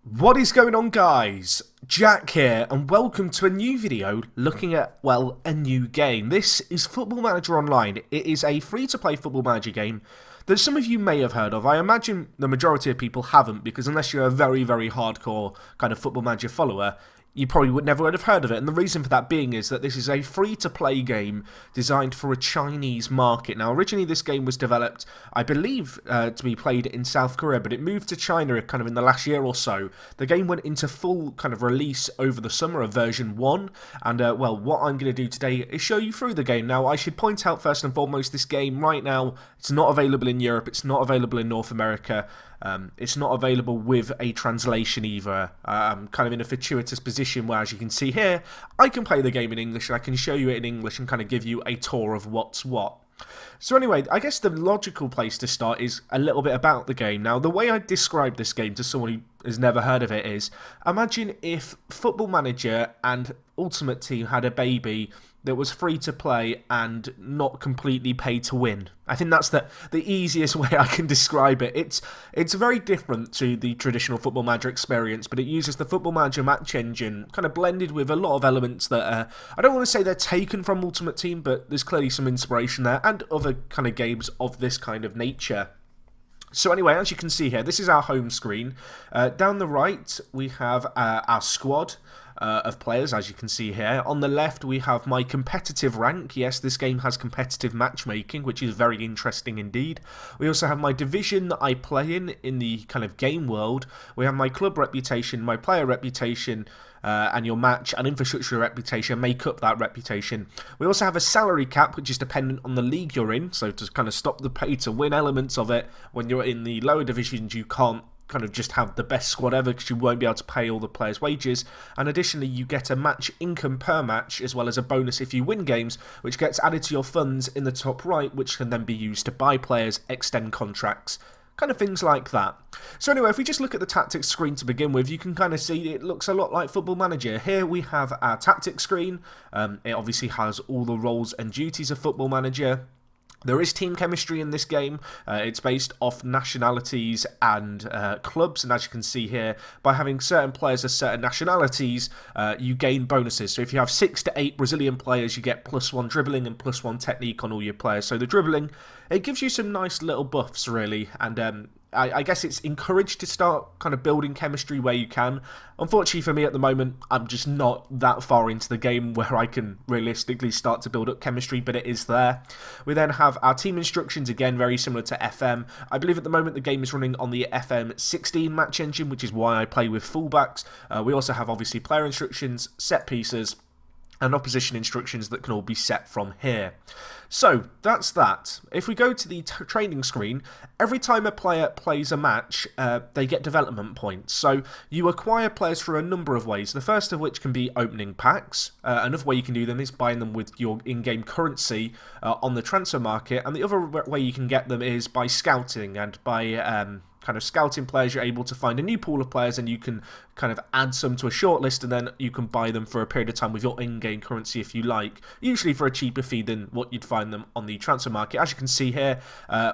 What is going on, guys? Jack here, and welcome to a new video looking at, well, a new game. This is Football Manager Online. It is a free-to-play Football Manager game that some of you may have heard of. I imagine the majority of people haven't, because unless you're a very, very hardcore kind of Football Manager follower, you probably would never have heard of it. And the reason for that being is that this is a free-to-play game designed for a Chinese market. Now, originally this game was developed, I believe, to be played in South Korea, but it moved to China kind of in the last year or so. The game went into full kind of release over the summer of version 1, and, well, what I'm going to do today is show you through the game. Now, I should point out first and foremost, this game right now, it's not available in Europe, it's not available in North America. It's not available with a translation either. I'm kind of in a fortuitous position where, as you can see here, I can play the game in English and I can show you it in English and kind of give you a tour of what's what. So anyway, I guess the logical place to start is a little bit about the game. Now, the way I describe this game to someone who has never heard of it is, imagine if Football Manager and Ultimate Team had a baby that was free to play and not completely pay to win. I think that's the easiest way I can describe it. It's very different to the traditional Football Manager experience, but it uses the Football Manager match engine, kind of blended with a lot of elements that I don't want to say they're taken from Ultimate Team, but there's clearly some inspiration there, and other kind of games of this kind of nature. So anyway, as you can see here, this is our home screen. Down the right, we have our squad of players, as you can see here. On the left, we have my competitive rank. Yes, this game has competitive matchmaking, which is very interesting indeed. We also have my division that I play in the kind of game world. We have my club reputation, my player reputation, and your match and infrastructure reputation make up that reputation. We also have a salary cap, which is dependent on the league you're in, so to kind of stop the pay to win elements of it. When you're in the lower divisions, you can't kind of just have the best squad ever because you won't be able to pay all the players' wages. And additionally, you get a match income per match, as well as a bonus if you win games, which gets added to your funds in the top right, which can then be used to buy players, extend contracts, kind of things like that. So anyway, if we just look at the tactics screen to begin with, you can kind of see it looks a lot like Football Manager. Here we have our tactics screen. It obviously has all the roles and duties of Football Manager. There is team chemistry in this game. It's based off nationalities and clubs, and as you can see here, by having certain players as certain nationalities, you gain bonuses. So if you have 6 to 8 Brazilian players, you get +1 dribbling and +1 technique on all your players. So the dribbling, it gives you some nice little buffs, really, and I guess it's encouraged to start kind of building chemistry where you can. Unfortunately for me at the moment, I'm just not that far into the game where I can realistically start to build up chemistry, but it is there. We then have our team instructions, again, very similar to FM. I believe at the moment the game is running on the FM 16 match engine, which is why I play with fullbacks. We also have, obviously, player instructions, set pieces, and opposition instructions that can all be set from here. So, that's that. If we go to the training screen, every time a player plays a match, they get development points. So, you acquire players through a number of ways, the first of which can be opening packs. Another way you can do them is buying them with your in-game currency on the transfer market, and the other way you can get them is by scouting, and by kind of scouting players, you're able to find a new pool of players and you can kind of add some to a shortlist, and then you can buy them for a period of time with your in-game currency if you like, usually for a cheaper fee than what you'd find them on the transfer market. As you can see here,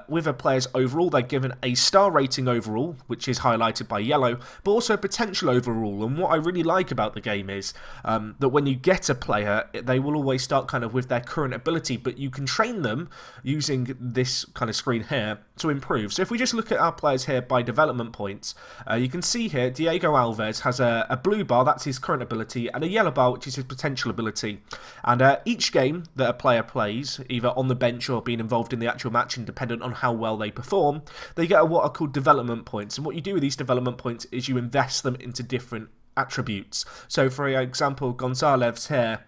with a player's overall, they're given a star rating overall, which is highlighted by yellow, but also a potential overall. And what I really like about the game is that when you get a player, they will always start kind of with their current ability, but you can train them using this kind of screen here to improve. So if we just look at our players here by development points, you can see here Diego Alves has a blue bar, that's his current ability, and a yellow bar, which is his potential ability. And each game that a player plays, either on the bench or being involved in the actual match, and dependent on how well they perform, they get what are called development points. And what you do with these development points is you invest them into different attributes. So for example, Gonzalez here,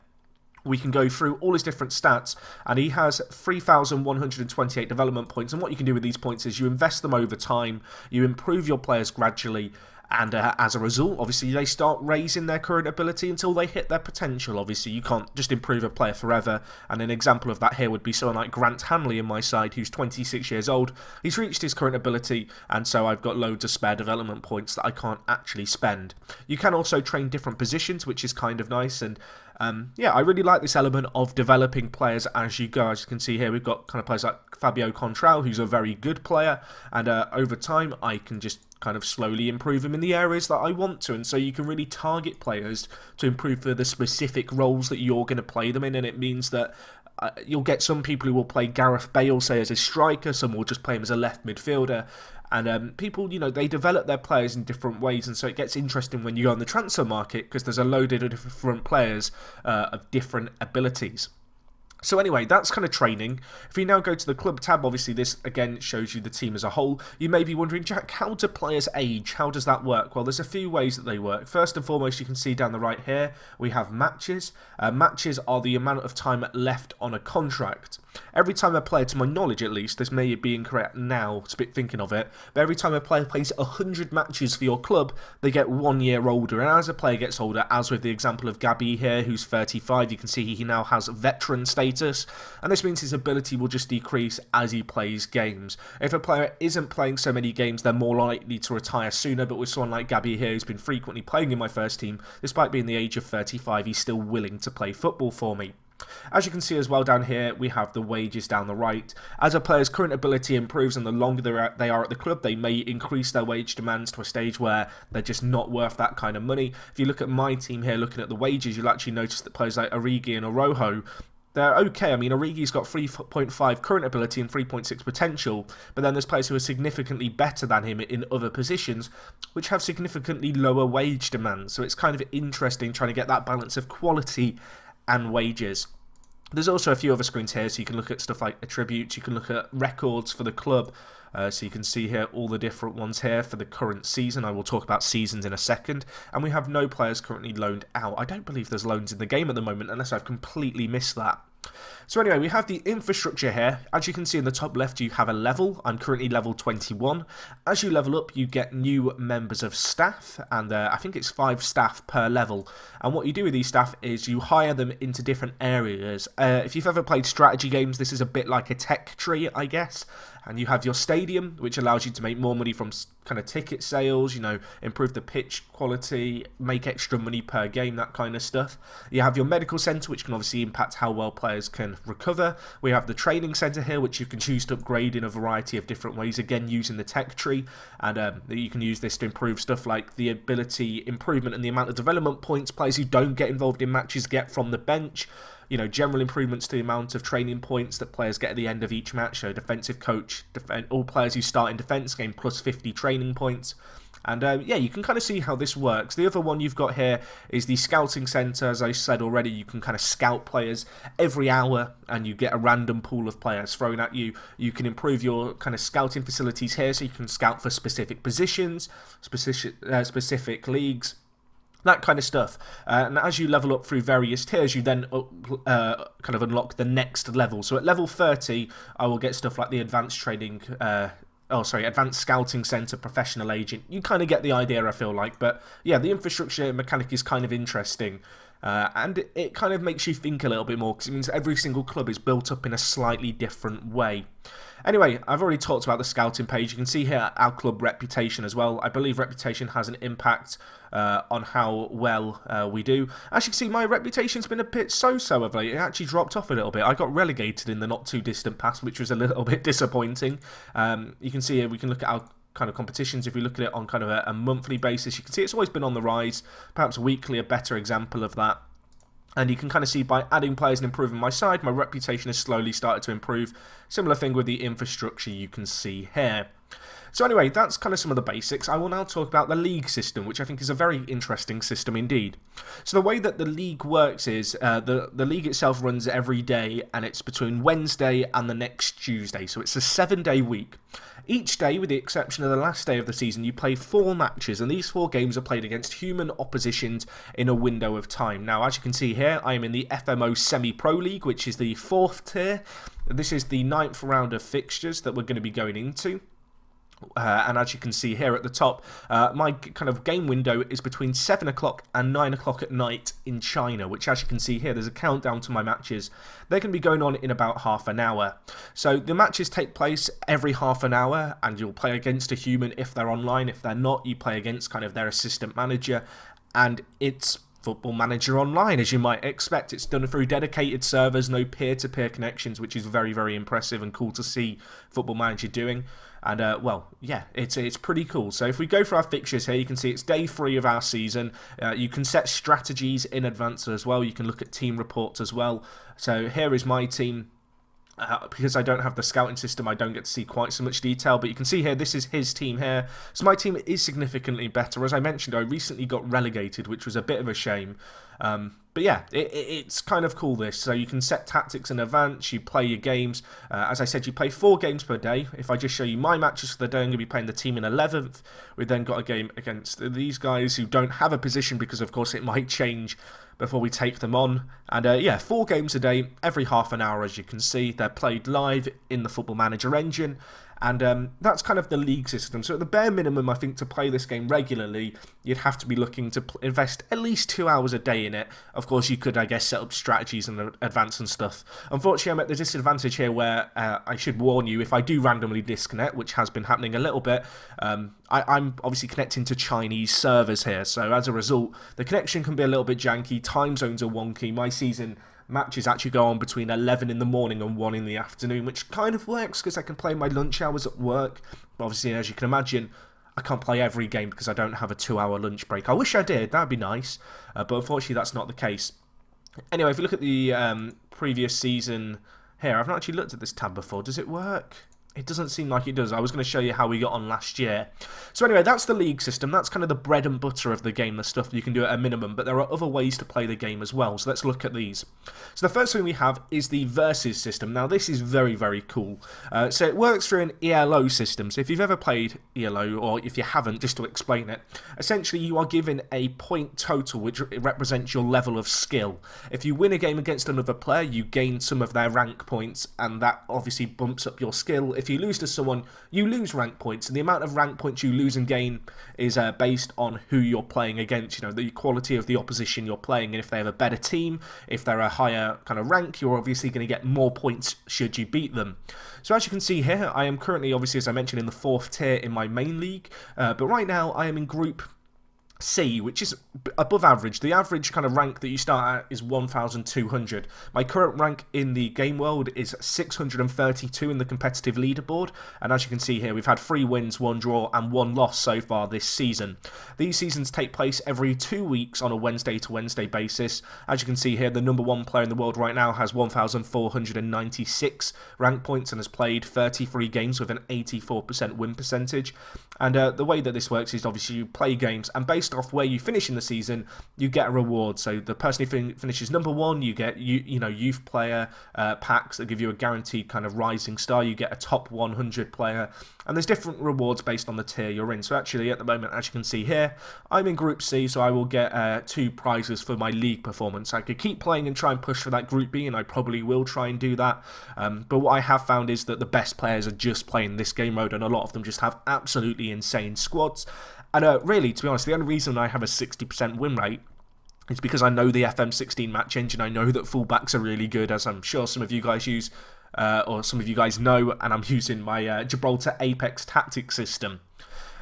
we can go through all his different stats, and he has 3,128 development points. And what you can do with these points is you invest them over time, you improve your players gradually, and as a result, obviously, they start raising their current ability until they hit their potential. Obviously, you can't just improve a player forever, and an example of that here would be someone like Grant Hanley in my side, who's 26 years old. He's reached his current ability, and so I've got loads of spare development points that I can't actually spend. You can also train different positions, which is kind of nice, and yeah, I really like this element of developing players as you go. As you can see here, we've got kind of players like Fabio Contral, who's a very good player, and over time I can just kind of slowly improve them in the areas that I want to. And so you can really target players to improve for the specific roles that you're going to play them in. And it means that you'll get some people who will play Gareth Bale, say, as a striker. Some will just play him as a left midfielder. And people, they develop their players in different ways. And so it gets interesting when you go on the transfer market, because there's a load of different players of different abilities. So anyway, that's kind of training. If you now go to the club tab, obviously this again shows you the team as a whole. You may be wondering, Jack, how do players age? How does that work? Well, there's a few ways that they work. First and foremost, you can see down the right here, we have matches. Matches are the amount of time left on a contract. Every time a player, to my knowledge at least, this may be incorrect now, thinking of it, but every time a player plays 100 matches for your club, they get 1 year older. And as a player gets older, as with the example of Gabby here, who's 35, you can see he now has veteran status, and this means his ability will just decrease as he plays games. If a player isn't playing so many games, they're more likely to retire sooner, but with someone like Gabby here, who's been frequently playing in my first team, despite being the age of 35, he's still willing to play football for me. As you can see as well down here, we have the wages down the right. As a player's current ability improves and the longer they are at the club, they may increase their wage demands to a stage where they're just not worth that kind of money. If you look at my team here, looking at the wages, you'll actually notice that players like Origi and Araujo, they're okay. I mean, Origi's got 3.5 current ability and 3.6 potential, but then there's players who are significantly better than him in other positions, which have significantly lower wage demands. So it's kind of interesting trying to get that balance of quality and wages. There's also a few other screens here, so you can look at stuff like attributes, you can look at records for the club, so you can see here all the different ones here for the current season. I will talk about seasons in a second, and we have no players currently loaned out. I don't believe there's loans in the game at the moment, unless I've completely missed that. So anyway, we have the infrastructure here. As you can see in the top left, you have a level. I'm currently level 21. As you level up, you get new members of staff, and I think it's 5 staff per level. And what you do with these staff is you hire them into different areas. If you've ever played strategy games, this is a bit like a tech tree, I guess. And you have your stadium, which allows you to make more money from kind of ticket sales, improve the pitch quality, make extra money per game, that kind of stuff. You have your medical centre, which can obviously impact how well players can recover. We have the training centre here, which you can choose to upgrade in a variety of different ways, again using the tech tree. And you can use this to improve stuff like the ability improvement and the amount of development points players who don't get involved in matches get from the bench. General improvements to the amount of training points that players get at the end of each match. So defensive coach, all players who start in defence gain plus 50 training points. And yeah, you can kind of see how this works. The other one you've got here is the scouting centre. As I said already, you can kind of scout players every hour and you get a random pool of players thrown at you. You can improve your kind of scouting facilities here, so you can scout for specific positions, specific leagues, that kind of stuff. And as you level up through various tiers, you then kind of unlock the next level. So at level 30, I will get stuff like the advanced training, advanced scouting centre, professional agent. You kind of get the idea, I feel like. But yeah, the infrastructure mechanic is kind of interesting. And it kind of makes you think a little bit more, because it means every single club is built up in a slightly different way. Anyway, I've already talked about the scouting page. You can see here our club reputation as well. I believe reputation has an impact on how well we do. As you can see, my reputation's been a bit so-so of late. It actually dropped off a little bit. I got relegated in the not-too-distant past, which was a little bit disappointing. You can see here, we can look at our kind of competitions. If we look at it on kind of a monthly basis, you can see it's always been on the rise. Perhaps weekly, a better example of that. And you can kind of see by adding players and improving my side, my reputation has slowly started to improve. Similar thing with the infrastructure you can see here. So anyway, that's kind of some of the basics. I will now talk about the league system, which I think is a very interesting system indeed. So the way that the league works is the league itself runs every day, and it's between Wednesday and the next Tuesday. So it's a 7-day week. Each day, with the exception of the last day of the season, you play 4 matches, and these 4 games are played against human oppositions in a window of time. Now, as you can see here, I am in the FMO Semi-Pro League, which is the 4th tier. This is the 9th round of fixtures that we're going to be going into. And as you can see here at the top, my kind of game window is between 7 o'clock and 9 o'clock at night in China, which, as you can see here, there's a countdown to my matches. They're going to be going on in about half an hour. So the matches take place every half an hour, and you'll play against a human if they're online. If they're not, you play against kind of their assistant manager, and it's Football Manager Online, as you might expect. It's done through dedicated servers, no peer-to-peer connections, which is very, very impressive and cool to see Football Manager doing. And, well, yeah, it's pretty cool. So if we go for our fixtures here, you can see it's day 3 of our season. You can set strategies in advance as well. You can look at team reports as well. So here is my team. Because I don't have the scouting system, I don't get to see quite so much detail, but you can see here, this is his team here. So my team is significantly better. As I mentioned, I recently got relegated, which was a bit of a shame. But yeah, it's kind of cool, this. So you can set tactics in advance, you play your games. As I said, you play 4 games per day. If I just show you my matches for the day, I'm going to be playing the team in 11th. We then got a game against these guys who don't have a position because, of course, it might change before we take them on. And yeah, 4 games a day, every half an hour, as you can see. They're played live in the Football Manager engine. And that's kind of the league system. So at the bare minimum, I think to play this game regularly, you'd have to be looking to invest at least 2 hours a day in it. Of course, you could, I guess, set up strategies in advance and stuff. Unfortunately, I'm at the disadvantage here where I should warn you, if I do randomly disconnect, which has been happening a little bit, I'm obviously connecting to Chinese servers here. So as a result, the connection can be a little bit janky. Time zones are wonky. My season matches actually go on between 11 in the morning and 1 in the afternoon, which kind of works because I can play my lunch hours at work. But obviously, as you can imagine, I can't play every game because I don't have a 2-hour lunch break. I wish I did, that'd be nice, but unfortunately that's not the case. Anyway, if you look at the previous season here, I've not actually looked at this tab before. Does it work? It doesn't seem like it does. I was going to show you how we got on last year. So anyway, that's the league system. That's kind of the bread and butter of the game, the stuff you can do at a minimum, but there are other ways to play the game as well. So let's look at these. So the first thing we have is the versus system. Now this is very, very cool. So it works through an ELO system. So if you've ever played ELO, or if you haven't, just to explain it, essentially you are given a point total which represents your level of skill. If you win a game against another player, you gain some of their rank points, and that obviously bumps up your skill. If you lose to someone, you lose rank points, and the amount of rank points you lose and gain is based on who you're playing against, you know, the quality of the opposition you're playing, and if they have a better team, if they're a higher kind of rank, you're obviously going to get more points should you beat them. So as you can see here, I am currently, obviously, as I mentioned, in the 4th tier in my main league, but right now I am in Group C, which is above average. The average kind of rank that you start at is 1,200. My current rank in the game world is 632 in the competitive leaderboard, and as you can see here, we've had 3 wins, 1 draw, and 1 loss so far this season. These seasons take place every 2 weeks on a Wednesday to Wednesday basis. As you can see here, the number 1 player in the world right now has 1,496 rank points and has played 33 games with an 84% win percentage. And the way that this works is obviously you play games, and based off where you finish in the season, you get a reward. So the person who finishes number 1, you get youth player packs that give you a guaranteed kind of rising star. You get a top 100 player, and there's different rewards based on the tier you're in. So actually, at the moment, as you can see here, I'm in Group C, so I will get 2 prizes for my league performance. I could keep playing and try and push for that Group B, and I probably will try and do that. But what I have found is that the best players are just playing this game mode, and a lot of them just have absolutely insane squads. And really, to be honest, the only reason I have a 60% win rate is because I know the FM16 match engine. I know that fullbacks are really good, as I'm sure some of you guys use, or some of you guys know, and I'm using my Gibraltar Apex tactics system.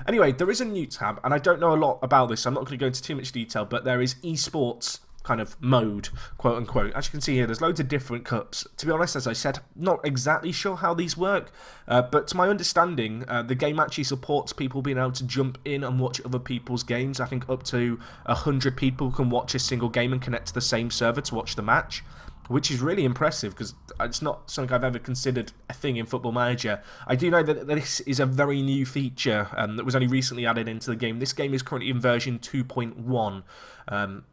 Anyway, there is a new tab, and I don't know a lot about this, so I'm not going to go into too much detail, but there is Esports kind of mode, quote unquote. As you can see here, there's loads of different cups. To be honest, as I said, not exactly sure how these work, but to my understanding, the game actually supports people being able to jump in and watch other people's games. I think up to 100 people can watch a single game and connect to the same server to watch the match, which is really impressive because it's not something I've ever considered a thing in Football Manager. I do know that this is a very new feature that was only recently added into the game. This game is currently in version 2.1,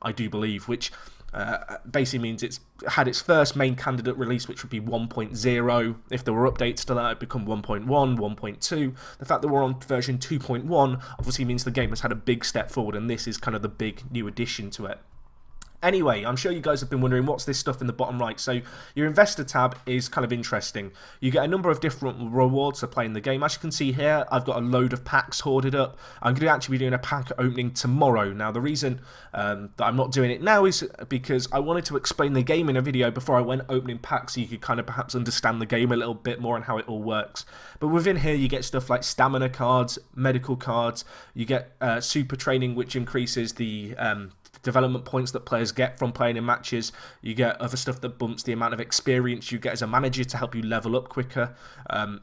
I do believe, which basically means it's had its first main candidate release, which would be 1.0. If there were updates to that, it'd become 1.1, 1.2. The fact that we're on version 2.1 obviously means the game has had a big step forward, and this is kind of the big new addition to it. Anyway, I'm sure you guys have been wondering what's this stuff in the bottom right. So your investor tab is kind of interesting. You get a number of different rewards for playing the game. As you can see here, I've got a load of packs hoarded up. I'm going to actually be doing a pack opening tomorrow. Now, the reason that I'm not doing it now is because I wanted to explain the game in a video before I went opening packs, so you could kind of perhaps understand the game a little bit more and how it all works. But within here, you get stuff like stamina cards, medical cards. You get super training, which increases the development points that players get from playing in matches. You get other stuff that bumps the amount of experience you get as a manager to help you level up quicker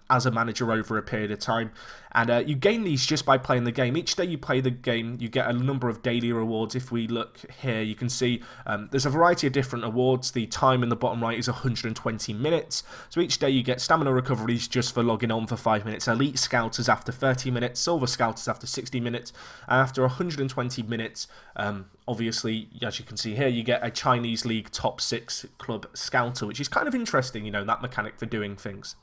as a manager over a period of time. And you gain these just by playing the game. Each day you play the game, you get a number of daily rewards. If we look here, you can see there's a variety of different awards. The time in the bottom right is 120 minutes. So each day you get stamina recoveries just for logging on for 5 minutes. Elite Scouters after 30 minutes. Silver Scouters after 60 minutes. And after 120 minutes, obviously, as you can see here, you get a Chinese League top 6 club scouter, which is kind of interesting, that mechanic for doing things.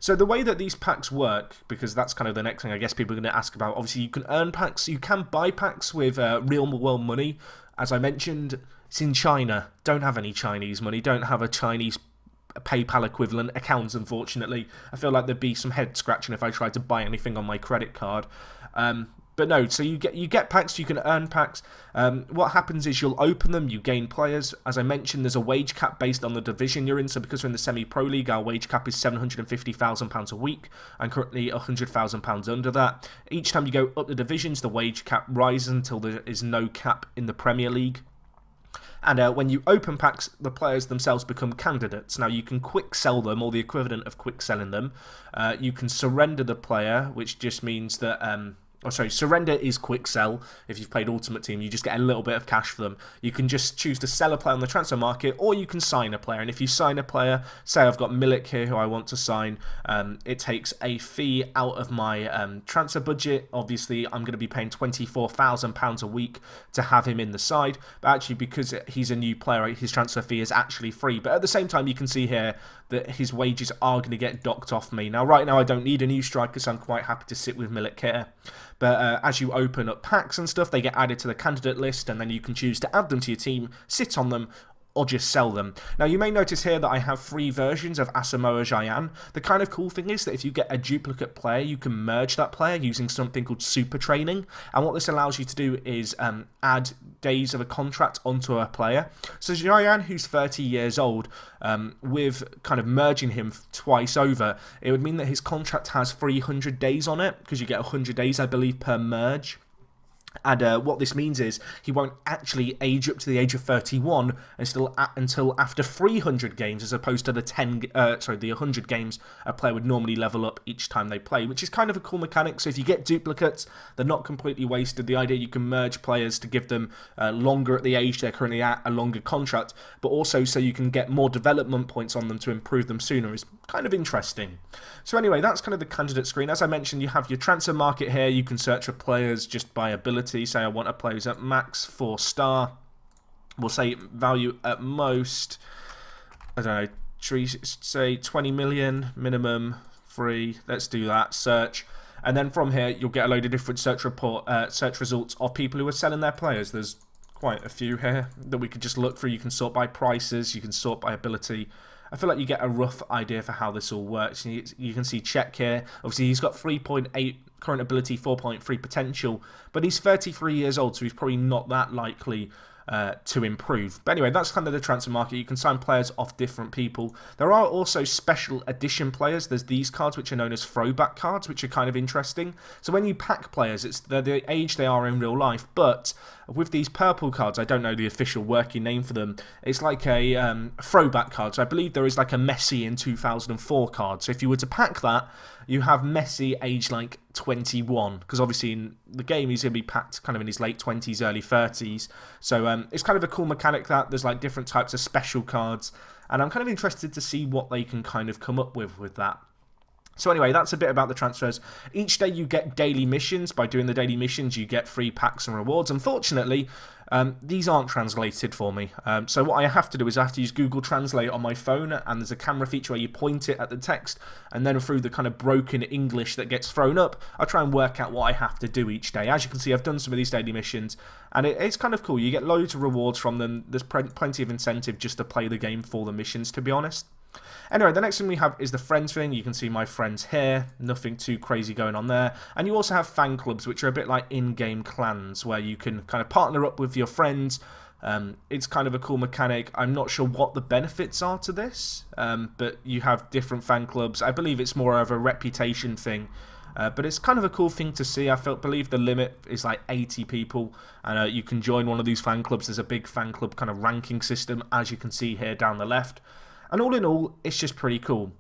So the way that these packs work, because that's kind of the next thing I guess people are going to ask about, obviously you can earn packs, you can buy packs with real world money. As I mentioned, it's in China, don't have any Chinese money, don't have a Chinese PayPal equivalent account, unfortunately. I feel like there'd be some head scratching if I tried to buy anything on my credit card. But no, so you get packs, you can earn packs. What happens is you'll open them, you gain players. As I mentioned, there's a wage cap based on the division you're in. So because we're in the semi-pro league, our wage cap is £750,000 a week. I'm currently £100,000 under that. Each time you go up the divisions, the wage cap rises until there is no cap in the Premier League. And when you open packs, the players themselves become candidates. Now, you can quick sell them, or the equivalent of quick selling them. You can surrender the player, which just means that... surrender is quick sell. If you've played Ultimate Team, you just get a little bit of cash for them. You can just choose to sell a player on the transfer market, or you can sign a player. And if you sign a player, say I've got Milik here who I want to sign, it takes a fee out of my transfer budget. Obviously, I'm going to be paying £24,000 a week to have him in the side. But actually, because he's a new player, his transfer fee is actually free. But at the same time, you can see here that his wages are going to get docked off me. Now, right now, I don't need a new striker, so I'm quite happy to sit with Milik here. But as you open up packs and stuff, they get added to the candidate list, and then you can choose to add them to your team, sit on them, or just sell them. Now, you may notice here that I have 3 versions of Asamoah Gyan. The kind of cool thing is that if you get a duplicate player, you can merge that player using something called super training. And what this allows you to do is add days of a contract onto a player. So Gyan, who's 30 years old, with kind of merging him twice over, it would mean that his contract has 300 days on it, because you get 100 days, I believe, per merge. And what this means is he won't actually age up to the age of 31 until after 300 games, as opposed to the 100 games a player would normally level up each time they play, which is kind of a cool mechanic. So if you get duplicates, they're not completely wasted. The idea you can merge players to give them longer at the age they're currently at, a longer contract, but also so you can get more development points on them to improve them sooner is kind of interesting. So anyway, that's kind of the candidate screen. As I mentioned, you have your transfer market here. You can search for players just by ability. Say I want a player who's at max 4-star. We'll say value at most, I don't know, say 20 million, minimum, free. Let's do that. Search. And then from here, you'll get a load of different search results of people who are selling their players. There's quite a few here that we could just look through. You can sort by prices. You can sort by ability. I feel like you get a rough idea for how this all works. You can see Czech here. Obviously, he's got 3.8 current ability, 4.3 potential, but he's 33 years old, so he's probably not that likely to improve. But anyway, that's kind of the transfer market. You can sign players off different people. There are also special edition players. There's these cards, which are known as Throwback Cards, which are kind of interesting. So when you pack players, they're the age they are in real life, but with these purple cards, I don't know the official working name for them, it's like a throwback card. So I believe there is like a Messi in 2004 card. So if you were to pack that, you have Messi aged like 21, because obviously in the game he's going to be packed kind of in his late 20s, early 30s. So it's kind of a cool mechanic that there's like different types of special cards, and I'm kind of interested to see what they can kind of come up with that. So anyway, that's a bit about the transfers. Each day you get daily missions. By doing the daily missions, you get free packs and rewards. Unfortunately, these aren't translated for me. So what I have to do is I have to use Google Translate on my phone, and there's a camera feature where you point it at the text, and then through the kind of broken English that gets thrown up, I try and work out what I have to do each day. As you can see, I've done some of these daily missions, and it's kind of cool. You get loads of rewards from them. There's plenty of incentive just to play the game for the missions, to be honest. Anyway, the next thing we have is the friends thing. You can see my friends here. Nothing too crazy going on there. And you also have fan clubs, which are a bit like in-game clans, where you can kind of partner up with your friends. It's kind of a cool mechanic. I'm not sure what the benefits are to this, but you have different fan clubs. I believe it's more of a reputation thing. But it's kind of a cool thing to see. I believe the limit is like 80 people, and you can join one of these fan clubs. There's a big fan club kind of ranking system, as you can see here down the left. And all in all, it's just pretty cool.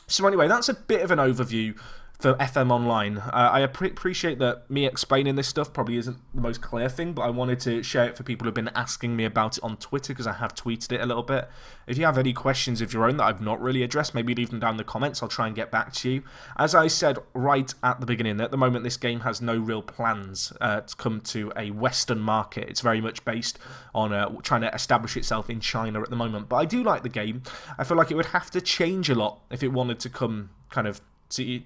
So anyway, that's a bit of an overview for FM Online. I appreciate that me explaining this stuff probably isn't the most clear thing, but I wanted to share it for people who've been asking me about it on Twitter, because I have tweeted it a little bit. If you have any questions of your own that I've not really addressed, maybe leave them down in the comments. I'll try and get back to you. As I said right at the beginning, at the moment this game has no real plans to come to a Western market. It's very much based on trying to establish itself in China at the moment. But I do like the game. I feel like it would have to change a lot if it wanted to come kind of to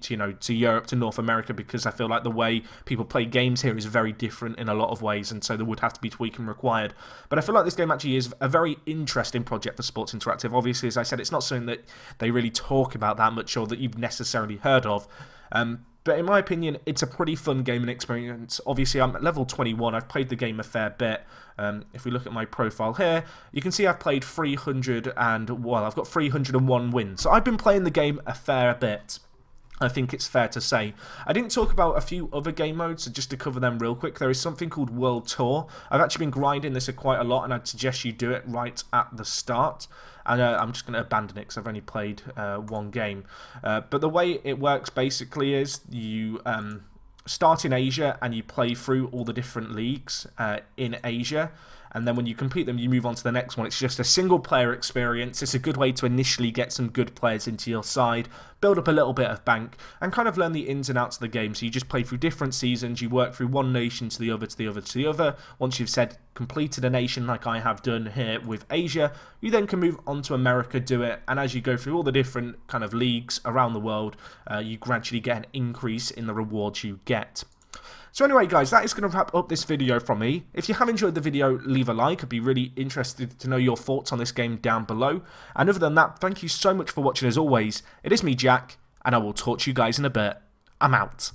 Europe, to North America, because I feel like the way people play games here is very different in a lot of ways, and so there would have to be tweaking required. But I feel like this game actually is a very interesting project for Sports Interactive. Obviously, as I said, it's not something that they really talk about that much or that you've necessarily heard of. But in my opinion, it's a pretty fun gaming experience. Obviously, I'm at level 21. I've played the game a fair bit. If we look at my profile here, you can see I've played 301 wins. So I've been playing the game a fair bit, I think it's fair to say. I didn't talk about a few other game modes, so just to cover them real quick, there is something called World Tour. I've actually been grinding this quite a lot, and I'd suggest you do it right at the start. And I'm just going to abandon it because I've only played one game. But the way it works basically is you start in Asia and you play through all the different leagues in Asia. And then when you complete them, you move on to the next one. It's just a single-player experience. It's a good way to initially get some good players into your side, build up a little bit of bank, and kind of learn the ins and outs of the game. So you just play through different seasons. You work through one nation to the other, to the other, to the other. Once you've completed a nation like I have done here with Asia, you then can move on to America, do it. And as you go through all the different kind of leagues around the world, you gradually get an increase in the rewards you get. So anyway, guys, that is going to wrap up this video from me. If you have enjoyed the video, leave a like. I'd be really interested to know your thoughts on this game down below. And other than that, thank you so much for watching as always. It is me, Jack, and I will talk to you guys in a bit. I'm out.